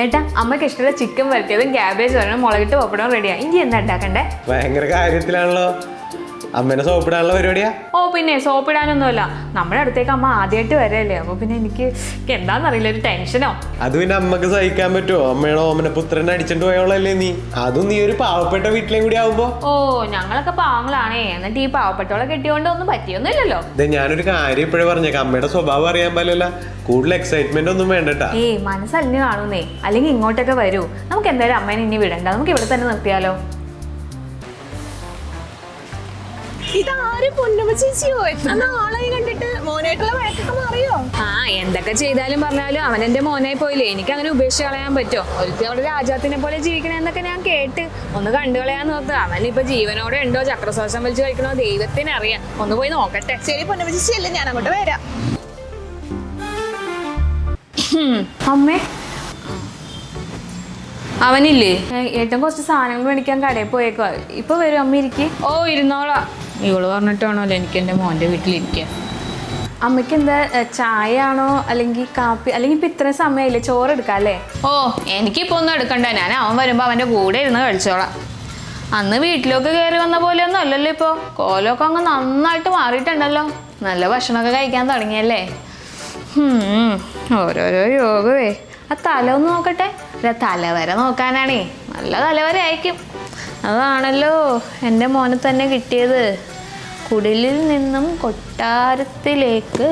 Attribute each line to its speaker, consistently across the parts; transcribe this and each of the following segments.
Speaker 1: ഏട്ടാ അമ്മക്ക് ഇഷ്ടമുള്ള ചിക്കൻ വരട്ടിയതും ക്യാബേജ് വരണം മുളകിട്ട് പപ്പടവും റെഡിയാ. ഇനി എന്താ ഉണ്ടാക്കണ്ടേ?
Speaker 2: ഭയങ്കര കാര്യത്തിലാണല്ലോ. അമ്മേനെ സോപ്പിടാനുള്ള പരിപാടിയാ?
Speaker 1: ഓ പിന്നെ സോപ്പിടാനൊന്നുമല്ല, നമ്മുടെ അടുത്തേക്ക് അമ്മ ആദ്യമായിട്ട് വരല്ലേ, അപ്പൊ പിന്നെ എനിക്ക് എന്താന്നറിയില്ല, ഒരു ടെൻഷനോ.
Speaker 2: അത് പിന്നെ അമ്മക്ക് സഹിക്കാൻ പറ്റുമോ? അമ്മയുടെ ഓമന പുത്രനെ അടിച്ചിട്ട് പോയോളല്ലേ നീ. അതും നീ ഒരു പാവപ്പെട്ട വീട്ടിലേയും കൂടി ആവുമ്പോ.
Speaker 1: ഓ ഞങ്ങളൊക്കെ പാവങ്ങളാണേ, എന്നിട്ട് ഈ പാവപ്പെട്ടോളെ കെട്ടിയോണ്ട് ഒന്നും പറ്റിയൊന്നുമില്ലല്ലോ.
Speaker 2: ഞാനൊരു കാര്യം ഇപ്പോഴേ പറഞ്ഞേക്കാം, അമ്മയുടെ സ്വഭാവം അറിയാൻ പാടില്ല. കൂടുതൽ എക്സൈറ്റ്മെന്റ് ഒന്നും വേണ്ടട്ടാ.
Speaker 1: മനസ്സലിഞ്ഞ് കാണുന്നേ, അല്ലെങ്കിൽ ഇങ്ങോട്ടൊക്കെ വരൂ. നമുക്ക് എന്തായാലും അമ്മേനെ ഇനി വിടണ്ട, നമുക്ക് ഇവിടെ തന്നെ നിർത്തിയാലോ. എന്തൊക്കെ ചെയ്താലും പറഞ്ഞാലും അവൻ എന്റെ മോനായി പോയില്ലേ, എനിക്ക് അങ്ങനെ ഉപേക്ഷിച്ച് കളയാൻ പറ്റുമോ? ഒരിക്കലും അവിടെ രാജാത്തിനെ പോലെ ജീവിക്കണെന്നൊക്കെ ഞാൻ കേട്ട് ഒന്ന് കണ്ടു കളയാൻ നോക്കുക. അവൻ ഇപ്പൊ ജീവനോടെ ഉണ്ടോ, ചക്രശ്വാസം വലിച്ചു കഴിക്കണോ ദൈവത്തിന് അറിയാം. ഒന്ന് പോയി നോക്കട്ടെ.
Speaker 3: ശരി പൊന്നമ്മച്ചിയല്ലേ, ഞാൻ അങ്ങോട്ട് വരാം.
Speaker 1: അമ്മേ അവനില്ലേ, ഏറ്റവും കുറച്ച് സാധനങ്ങൾ മേടിക്കാൻ കടയിൽ പോയേക്കോ. ഇപ്പൊ വരും അമ്മ ഇരിക്കും. ഓ ഇരുന്നോളാ. ഇവള് പറഞ്ഞിട്ടാണല്ലോ എനിക്ക് എൻ്റെ മോൻ്റെ വീട്ടിലിരിക്കുക. അമ്മയ്ക്ക് എന്താ ചായ ആണോ അല്ലെങ്കിൽ കാപ്പി, അല്ലെങ്കിൽ ഇപ്പൊ ഇത്രയും സമയമില്ലേ, ചോറ് എടുക്കാം അല്ലേ? ഓ എനിക്കിപ്പോ ഒന്നും എടുക്കണ്ട, ഞാൻ അവൻ വരുമ്പോ അവന്റെ കൂടെ ഇരുന്ന് കഴിച്ചോളാം. അന്ന് വീട്ടിലൊക്കെ കയറി വന്ന പോലെ ഒന്നും അല്ലല്ലോ ഇപ്പൊ. കോലമൊക്കെ അങ്ങ് നന്നായിട്ട് മാറിയിട്ടുണ്ടല്ലോ, നല്ല ഭക്ഷണമൊക്കെ കഴിക്കാൻ തുടങ്ങിയല്ലേ. ഓരോരോ യോഗവേ. ആ തല ഒന്ന് നോക്കട്ടെ. തലവര നോക്കാനാണേ, നല്ല തലവര ആയിരിക്കും. അതാണല്ലോ എൻ്റെ മോനെ തന്നെ കിട്ടിയത്. കുടിലിൽ നിന്നും കൊട്ടാരത്തിലേക്ക്.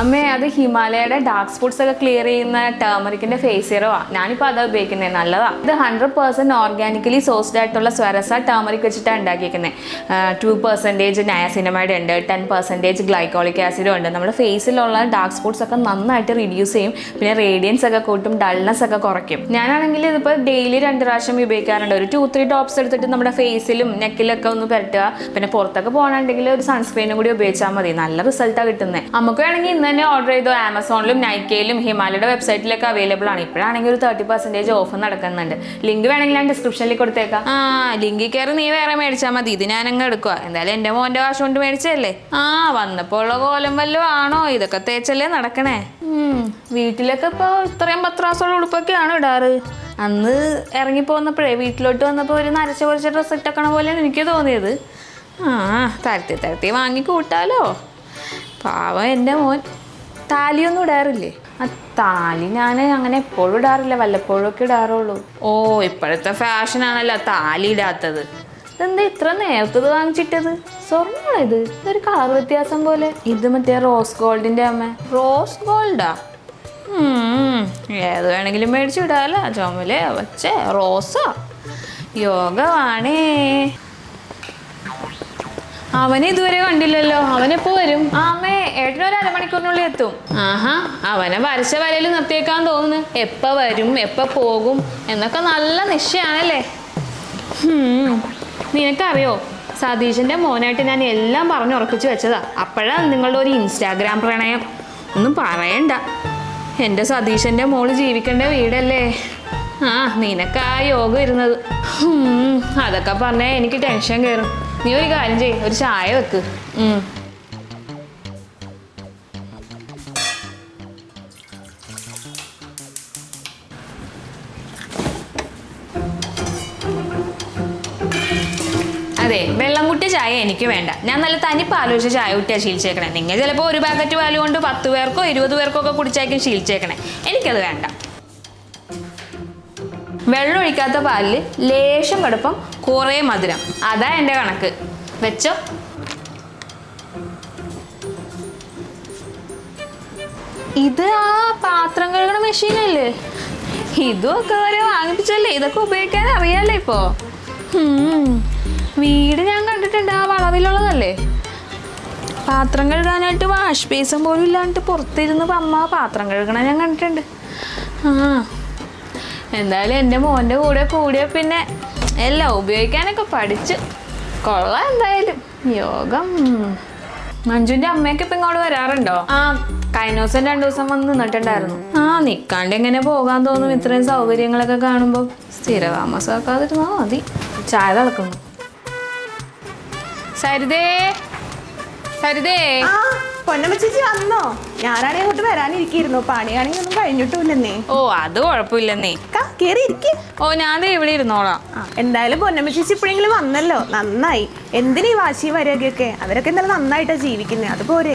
Speaker 1: അമ്മേ അത് ഹിമാലയയുടെ ഡാർക്ക് സ്പോട്ട്സ് ഒക്കെ ക്ലിയർ ചെയ്യുന്ന ടേമറിക്കിന്റെ ഫേസ് സീറമാണ്. ഞാനിപ്പോൾ അതാ ഉപയോഗിക്കുന്നത്, നല്ലതാ. ഇത് 100% ഓർഗാനിക്കലി സോഴ്സ്ഡ് ആയിട്ടുള്ള സ്വരസ ടേമറിക് വെച്ചിട്ടാണ് ഉണ്ടാക്കിയിരിക്കുന്നത്. 2% നയാസിനമൈഡ് ഉണ്ട്, 10% ഗ്ലൈക്കോളിക് ആസിഡും ഉണ്ട്. നമ്മുടെ ഫേസിലുള്ള ഡാർക്ക് സ്പോട്ട്സ് ഒക്കെ നന്നായിട്ട് റിഡ്യൂസ് ചെയ്യും, പിന്നെ റേഡിയൻസ് ഒക്കെ കൂട്ടും, ഡൾനെസ് ഒക്കെ കുറയ്ക്കും. ഞാനാണെങ്കിൽ ഇതിപ്പോൾ ഡെയിലി 2 പ്രാവശ്യം ഉപയോഗിക്കാറുണ്ട്. ഒരു 2-3 ഡ്രോപ്സ് എടുത്തിട്ട് നമ്മുടെ ഫേസിലും നെക്കിലൊക്കെ ഒന്ന് പുരട്ടുക. പിന്നെ പുറത്തൊക്കെ പോകണമെങ്കിൽ ഒരു സൺസ്ക്രീനും കൂടി ഉപയോഗിച്ചാൽ മതി, നല്ല റിസൾട്ടാണ് കിട്ടുന്നത്. നമുക്ക് വേണമെങ്കിൽ തന്നെ ഓർഡർ ചെയ്തോ. ആമസോണിലും നൈക്കയിലും ഹിമാലയുടെ വെബ്സൈറ്റിലൊക്കെ അവൈലബിൾ ആണ്. ഇപ്പോഴാണെങ്കിൽ ഒരു 30% ഓഫ് നടക്കുന്നുണ്ട്. ലിങ്ക് വേണമെങ്കിൽ ഞാൻ ഡിസ്ക്രിപ്ഷനിൽ കൊടുത്തേക്കാം. ലിങ്കിൽ കയറി നീ വേറെ മേടിച്ചാൽ മതി, ഇത് ഞാനങ്ങ് എടുക്കുക. എന്തായാലും എൻ്റെ മോൻ്റെ കാശ് കൊണ്ട് മേടിച്ചല്ലേ. വന്നപ്പോൾ ഉള്ള കോലം വല്ലതും ആണോ? ഇതൊക്കെ തേച്ചല്ലേ നടക്കണേ. വീട്ടിലൊക്കെ ഇപ്പോൾ ഇത്രയും പത്രാസുള്ള ഉടുപ്പൊക്കെയാണ് ഇടാറ്. അന്ന് ഇറങ്ങിപ്പോന്നപ്പോഴേ വീട്ടിലോട്ട് വന്നപ്പോൾ ഒരു നരച്ച കുറച്ച് ഡ്രസ്സ് ഇട്ടക്കണ പോലെയാണ് എനിക്ക് തോന്നിയത്. തരത്തി വാങ്ങി കൂട്ടാലോ. പാവം എൻ്റെ മോൻ. താലിയൊന്നും ഇടാറില്ലേ? ആ താലി ഞാൻ അങ്ങനെ എപ്പോഴും ഇടാറില്ല, വല്ലപ്പോഴും ഒക്കെ ഇടാറുള്ളൂ. ഓ ഇപ്പോഴത്തെ ഫാഷനാണല്ലോ താലി ഇടാത്തത്. ഇതെന്താ ഇത്ര നേരത്തത് വാങ്ങിച്ചിട്ടത്? സ്വർണ്ണമാണ് ഇത്. ഇതൊരു കളർ വ്യത്യാസം പോലെ. ഇത് മറ്റേ റോസ് ഗോൾഡിൻ്റെ അമ്മ. Rose Golda? ഏത് വേണമെങ്കിലും മേടിച്ചിടാലോ. ചുമലേ വച്ചേ റോസാ. യോഗമാണേ. അവനെ ഇതുവരെ കണ്ടില്ലല്ലോ, അവനെപ്പോ വരും? അമ്മേ ഏട്ടനൊരു അരമണിക്കൂറിനുള്ളിൽ എത്തും. അവനെ വരച്ച വരയിൽ നിർത്തിയേക്കാൻ തോന്നുന്നു. എപ്പോൾ വരും എപ്പോൾ പോകും എന്നൊക്കെ നല്ല നിശ്ചയാണല്ലേ. നിനക്കറിയോ, സതീശൻ്റെ മോനായിട്ട് ഞാൻ എല്ലാം പറഞ്ഞുറപ്പിച്ച് വെച്ചതാ. അപ്പോഴാണ് നിങ്ങളുടെ ഒരു ഇൻസ്റ്റാഗ്രാം പ്രണയം. ഒന്നും പറയണ്ട. എൻ്റെ സതീശൻ്റെ മോള് ജീവിക്കേണ്ട വീടല്ലേ. നിനക്ക് ആ യോഗം ഇരുന്നത്. അതൊക്കെ പറഞ്ഞാൽ എനിക്ക് ടെൻഷൻ കയറും. നീ ഒരു കാര്യം ചെയ്യ്, ഒരു ചായ വെക്ക്. അതെ, വെള്ളം കുട്ടിയ ചായ എനിക്ക് വേണ്ട. ഞാൻ നല്ല തനി പാലോചിച്ച ചായ കുട്ടിയാണ് ശീലിച്ചേക്കണേ. നിങ്ങൾ ചിലപ്പോൾ ഒരു പാക്കറ്റ് പാല് കൊണ്ട് 10 പേർക്കോ 20 പേർക്കോ ഒക്കെ കുടിച്ചായിരിക്കും ശീലിച്ചേക്കണേ. എനിക്കത് വേണ്ട. വെള്ളം ഒഴിക്കാത്ത പാലിൽ ലേശം കടുപ്പം, കുറേ മധുരം, അതാ എൻ്റെ കണക്ക്. വെച്ചോ. ഇത് ആ പാത്രം കഴുകണ മെഷീനല്ലേ? ഇതൊക്കെ വരെ വാങ്ങിപ്പിച്ചല്ലേ, ഇതൊക്കെ ഉപയോഗിക്കാൻ അറിയാലോ ഇപ്പോൾ. വീട് ഞാൻ കണ്ടിട്ടുണ്ട്, ആ വളവിലുള്ളതല്ലേ. പാത്രം കഴുകാനായിട്ട് വാഷ് ബേസും പോലും ഇല്ലാണ്ട് പുറത്തിരുന്ന് അമ്മ പാത്രം കഴുകണ ഞാൻ കണ്ടിട്ടുണ്ട്. എന്തായാലും എൻ്റെ മോൻ്റെ കൂടെ കൂടിയ പിന്നെ എല്ലാം ഉപയോഗിക്കാനൊക്കെ പഠിച്ചു. കൊള്ളാം എന്തായാലും യോഗം. മഞ്ജുവിൻ്റെ അമ്മയൊക്കെ ഇപ്പം ഇങ്ങോട്ട് വരാറുണ്ടോ? ആ, കഴിഞ്ഞ ദിവസം 2 ദിവസം വന്ന് നിന്നിട്ടുണ്ടായിരുന്നു. ആ, നിൽക്കാണ്ട് എങ്ങനെ പോകാൻ തോന്നും ഇത്രയും സൗകര്യങ്ങളൊക്കെ കാണുമ്പോൾ. സ്ഥിരതാമസമാക്കാതിരുന്നാൽ മതി. ചായ തിളക്കുന്നു. സരിതേ, സരിതേ.
Speaker 3: ആ പൊന്നമ്മ ചേച്ചി വന്നോ? ഞാനാണെങ്കിൽ അങ്ങോട്ട് വരാനിരിക്കുന്നു. പണിയാണെങ്കിൽ ഒന്നും കഴിഞ്ഞിട്ടില്ലെന്നേ.
Speaker 1: ഓ, അത് കുഴപ്പമില്ലെന്നേ.
Speaker 3: കേറി ഇരിക്കേ.
Speaker 1: ഓ, ഞാൻ ഇവിടെ ഇരുന്നോളാം.
Speaker 3: എന്തായാലും പൊന്നമ്മ ചേച്ചി ഇപ്പോഴെങ്കിലും വന്നല്ലോ, നന്നായി. എന്തിനീ വാശി വരികയൊക്കെ? അവരൊക്കെ എന്തായാലും നന്നായിട്ടാ ജീവിക്കുന്നത്, അതുപോലെ.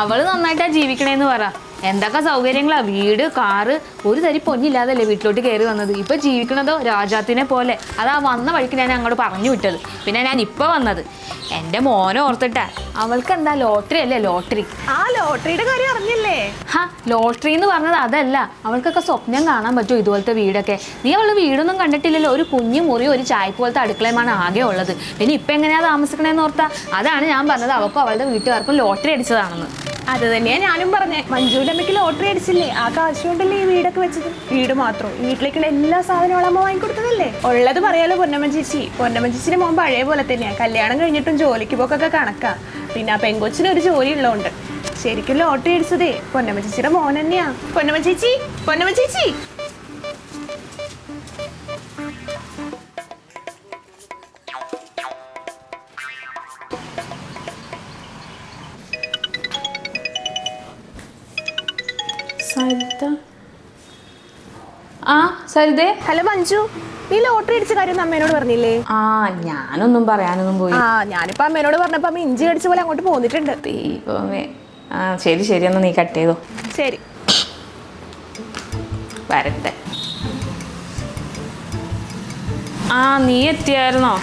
Speaker 1: അവള് നന്നായിട്ടാ ജീവിക്കണേന്ന് പറ. എന്തൊക്കെ സൗകര്യങ്ങളാ, വീട്, കാറ്, ഒരു തരി പൊന്നില്ലാതല്ലേ വീട്ടിലോട്ട് കയറി വന്നത്. ഇപ്പൊ ജീവിക്കണതോ രാജാത്തിനെ പോലെ. അതാ വന്ന വഴിക്ക് ഞാൻ അങ്ങോട്ട് പറഞ്ഞു വിട്ടത്. പിന്നെ ഞാൻ ഇപ്പൊ വന്നത് എൻ്റെ മോനെ ഓർത്തിട്ടാ. അവൾക്ക് എന്താ ലോട്ടറി അല്ലേ, ലോട്ടറി.
Speaker 3: ആ ലോട്ടറിയുടെ കാര്യം അറിഞ്ഞില്ലേ?
Speaker 1: ഹാ, ലോട്ടറി എന്ന് പറഞ്ഞത് അതല്ല. അവൾക്കൊക്കെ സ്വപ്നം കാണാൻ പറ്റുമോ ഇതുപോലത്തെ വീടൊക്കെ? നീ അവളുടെ വീടൊന്നും കണ്ടിട്ടില്ലല്ലോ. ഒരു കുഞ്ഞു മുറി, ഒരു ചായ പോലത്തെ അടുക്കളയുമാണ് ആകെ ഉള്ളത്. പിന്നെ ഇപ്പം എങ്ങനെയാ താമസിക്കണേന്ന് ഓർത്താ. അതാണ് ഞാൻ പറഞ്ഞത് അവൾക്കും അവളുടെ വീട്ടുകാർക്കും ലോട്ടറി അടിച്ചതാണെന്ന്.
Speaker 3: അത് തന്നെയാ ഞാനും പറഞ്ഞേ. മഞ്ജുവിന്റെ അമ്മയ്ക്ക് ലോട്ടറി അടിച്ചില്ലേ, ആ കാശ് കൊണ്ടല്ലേ ഈ വീടൊക്കെ വെച്ചത്. വീട് മാത്രം, വീട്ടിലേക്കുള്ള എല്ലാ സാധനങ്ങളും അമ്മ വാങ്ങിക്കൊടുത്തതല്ലേ. ഉള്ളത് പറയാലോ പൊന്നമ്മ ചേച്ചി. പൊന്നമ്മ ചേച്ചിന്റെ മോൻ പഴയ പോലെ തന്നെയാ. കല്യാണം കഴിഞ്ഞിട്ടും ജോലിക്ക് പോക്കൊക്കെ കണക്കാ. പിന്നെ ആ പെങ്കൊച്ചിന് ഒരു ജോലി ഉള്ളതുകൊണ്ട്. ശരിക്കും ലോട്ടറി അടിച്ചതേ പൊന്നമ്മ ചേച്ചിയുടെ മോൻ തന്നെയാ. പൊന്നമ്മ ചേച്ചി, പൊന്നമ്മ ചേച്ചി.
Speaker 1: സരിത. ആ, സരിതേ.
Speaker 3: ഹലോ മഞ്ജു, നീ ലോട്ടറി അടിച്ച കാര്യം അമ്മേനോട് പറഞ്ഞില്ലേ?
Speaker 1: ആ, ഞാനൊന്നും പറയാനൊന്നും പോയി.
Speaker 3: ആ, ഞാനിപ്പോ അമ്മേനോട് പറഞ്ഞപ്പോ അമ്മ ഇഞ്ചി അടിച്ച പോലെ അങ്ങോട്ട് പോന്നിട്ടുണ്ട്.
Speaker 1: ദൈവമേ. ആ, ശരി ശരി, എന്നാ നീ കട്ട് ചെയ്തോ.
Speaker 3: ശരി,
Speaker 1: വരട്ടെ. ആ, നീ എത്തിയായിരുന്നോ?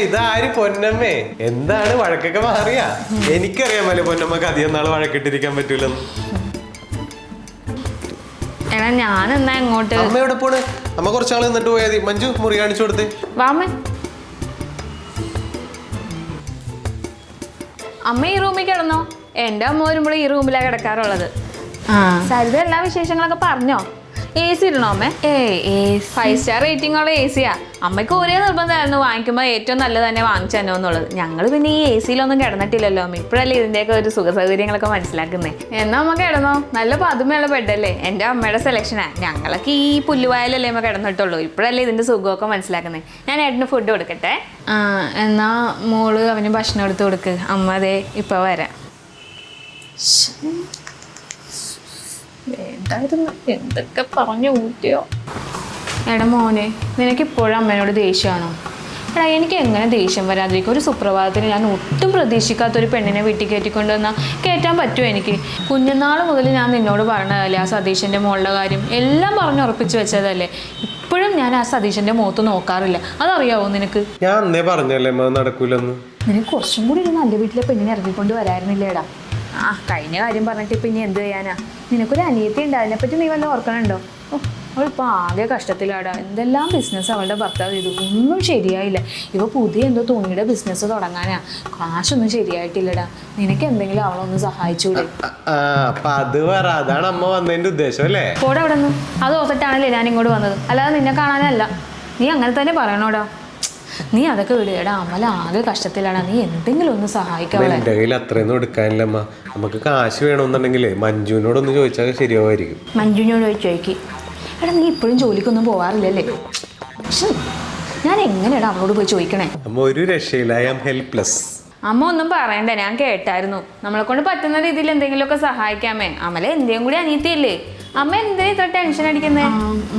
Speaker 2: ഇതാര് പൊന്നമ്മേ? എന്താണ് വഴക്കൊക്കെ മാറിയാ? എനിക്കറിയാമല്ലോ പൊന്നമ്മക്ക് അധികം നാള് വഴക്കിട്ടിരിക്കാൻ പറ്റൂലെന്ന്.
Speaker 1: എടാ, ഞാൻ എന്നാ എങ്ങോട്ട്?
Speaker 2: അമ്മ എവിടെ പോണ്? അമ്മ കുറച്ചാൾ നിന്നിട്ട് പോയാതി. മഞ്ജു, മുറി കാണിച്ചു കൊടുത്തേ.
Speaker 1: വാമൻ. അമ്മ ഈ റൂമിൽ കിടന്നോ? എൻ്റെ അമ്മ വരുമ്പോൾ ഈ റൂമിലാണ് കിടക്കാറുള്ളത്. സരിത എല്ലാ വിശേഷങ്ങളൊക്കെ പറഞ്ഞോ? എ സി ഇടണോ അമ്മേ? 5 സ്റ്റാർ റേറ്റിംഗ് ഉള്ള എ സിയാ. അമ്മയ്ക്ക് ഒരേ നിർബന്ധമായിരുന്നു വാങ്ങിക്കുമ്പോൾ ഏറ്റവും നല്ലത് തന്നെ വാങ്ങിച്ചു തന്നോ എന്നുള്ളത്. ഞങ്ങൾ പിന്നെ ഈ എ സിയിലൊന്നും കിടന്നിട്ടില്ലല്ലോ അമ്മ. ഇപ്പോഴല്ലേ ഇതിൻ്റെയൊക്കെ ഒരു സുഖ സൗകര്യങ്ങളൊക്കെ മനസ്സിലാക്കുന്നേ. എന്നാ അമ്മ കിടന്നോ? നല്ല പതുമയുള്ള ബെഡല്ലേ. എൻ്റെ അമ്മയുടെ സെലക്ഷനാ. ഞങ്ങളൊക്കെ ഈ പുല്ലുവായലല്ലേ അമ്മ കിടന്നിട്ടുള്ളൂ. ഇപ്പോഴല്ലേ ഇതിൻ്റെ സുഖമൊക്കെ മനസ്സിലാക്കുന്നേ. ഞാൻ ഏട്ടന് ഫുഡ് കൊടുക്കട്ടെ. എന്നാ മോള് അവന് ഭക്ഷണം എടുത്ത് കൊടുക്ക്. അമ്മ അതെ ഇപ്പം വരാം. വേണ്ടായിരുന്നു, എന്തൊക്കെ പറഞ്ഞു ഊറ്റിയോ. എടാ മോനെ, നിനക്കിപ്പോഴും അമ്മേനോട് ദേഷ്യമാണോ? എടാ, എനിക്ക് എങ്ങനെ ദേഷ്യം വരാതിരിക്കും? ഒരു സുപ്രഭാതത്തിന് ഞാൻ ഒട്ടും പ്രതീക്ഷിക്കാത്തൊരു പെണ്ണിനെ വീട്ടിൽ കയറ്റിക്കൊണ്ടുവന്നാൽ കയറ്റാൻ പറ്റുമോ എനിക്ക്? കുഞ്ഞുനാൾ മുതൽ ഞാൻ നിന്നോട് പറഞ്ഞതല്ലേ ആ സതീശൻ്റെ മോളുടെ കാര്യം. എല്ലാം പറഞ്ഞുറപ്പിച്ച് വെച്ചതല്ലേ. ഇപ്പോഴും ഞാൻ ആ സതീശൻ്റെ മുഖത്ത് നോക്കാറില്ല. അതറിയാവോ നിനക്ക്?
Speaker 2: ഞാൻ അന്നേ പറഞ്ഞല്ലേ നടക്കൂലെന്ന്.
Speaker 1: നിനക്ക് കുറച്ചും കൂടി ഒരു നല്ല വീട്ടിലെ പെണ്ണിനെ ഇറങ്ങിക്കൊണ്ട് വരായിരുന്നില്ലേടാ. ആ, കഴിഞ്ഞ കാര്യം പറഞ്ഞിട്ട് ഇപ്പം ഇനി എന്ത് ചെയ്യാനാ? നിനക്കൊരു അനിയത്തി ഉണ്ട്, അതിനെപ്പറ്റി നീ വല്ല ഓർക്കണുണ്ടോ? ഓ, അവളിപ്പോൾ ആകെ കഷ്ടത്തിലാടാ. എന്തെല്ലാം ബിസിനസ് അവളുടെ ഭർത്താവ് ചെയ്തു, ഒന്നും ശരിയായില്ല. ഇവ പുതിയ എന്തോ തുണിയുടെ ബിസിനസ് തുടങ്ങാനാ. കാശൊന്നും ശരിയായിട്ടില്ലടാ. നിനക്ക് എന്തെങ്കിലും അവളൊന്ന് സഹായിച്ചൂടെ?
Speaker 2: അത് പറ, അതാണ് അമ്മ വന്നതിന്റെ ഉദ്ദേശം അല്ലേ?
Speaker 1: കൂടെ അവിടെ നിന്ന് അത് ഓർത്തിട്ടാണല്ലേ ഞാൻ ഇങ്ങോട്ട് വന്നത്, അല്ലാതെ നിന്നെ കാണാനല്ല. നീ അങ്ങനെ തന്നെ പറയണോടാ. നീ അതൊക്കെ വിടുകടാ. അമ്മല ആകെ കഷ്ടത്തിലാണ്. നീ എന്തെങ്കിലും ഒന്ന് സഹായിക്കാവേ.
Speaker 2: എന്റെ കയ്യിൽ അത്രയൊന്നും എടുക്കാനില്ല അമ്മ. നമുക്ക് കാശ് വേണമെന്നുണ്ടെങ്കിലേ മഞ്ജുവിനോടൊന്ന് ചോദിച്ചാൽ ശരിയാവുമായിരിക്കും.
Speaker 1: മഞ്ജുവിനോട് ചോദിക്കും. എടാ, നീ ഇപ്പോഴും ജോലിക്കൊന്നും പോവാറില്ലല്ലേ? പക്ഷെ ഞാൻ എങ്ങനെയാടാ അവളോട് പോയി ചോദിക്കണേ?
Speaker 2: അമ്മ ഒരു രക്ഷയില്ല. I am helpless.
Speaker 1: അമ്മ ഒന്നും പറയണ്ട, ഞാൻ കേട്ടായിരുന്നു. നമ്മളെ കൊണ്ട് പറ്റുന്ന രീതിയിൽ എന്തെങ്കിലുമൊക്കെ സഹായിക്കാമേ. അമ്മലെ എന്തെങ്കിലും കൂടി അനിയത്തിയല്ലേ. അമ്മ എന്തിനാ ഇത്ര ടെൻഷൻ അടിക്കുന്നേ?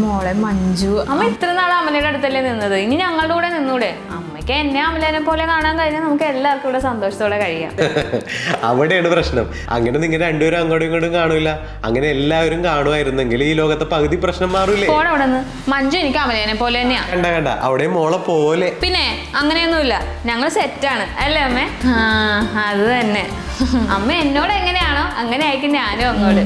Speaker 1: മോളെ മഞ്ജു, അമ്മ ഇത്ര നാൾ അമ്മയുടെ അടുത്തല്ലേ നിന്നത്. ഇനി ഞങ്ങളുടെ കൂടെ നിന്നൂടെ? അമ്മയ്ക്ക് എന്നെ അമലേനെ പോലെ കാണാൻ കഴിഞ്ഞാൽ നമുക്ക് എല്ലാവർക്കും ഇവിടെ സന്തോഷത്തോടെ കഴിയാം.
Speaker 2: അവിടെയാണ് പ്രശ്നം. അങ്ങനെ നിങ്ങൾ രണ്ടുപേരും അങ്ങോട്ടും ഇങ്ങോട്ടും കാണൂല. അങ്ങനെ എല്ലാവരും കാണുമായിരുന്നെങ്കിൽ ഈ ലോകത്തെ പകുതി പ്രശ്നം മാറൂലേ.
Speaker 1: പോടെ അവിടെ നിന്ന്. മഞ്ജു എനിക്ക് അമലേനെ പോലെ തന്നെയാ.
Speaker 2: കണ്ട കണ്ട, അവിടെ മോളെ പോലെ.
Speaker 1: പിന്നെ അങ്ങനെയൊന്നുമില്ല, ഞങ്ങൾ സെറ്റാണ് അല്ലേ അമ്മേ? അത് തന്നെ. അമ്മ എന്നോട് എങ്ങനെയാണോ അങ്ങനെ ആയിരിക്കും ഞാനും അങ്ങോട്ട്.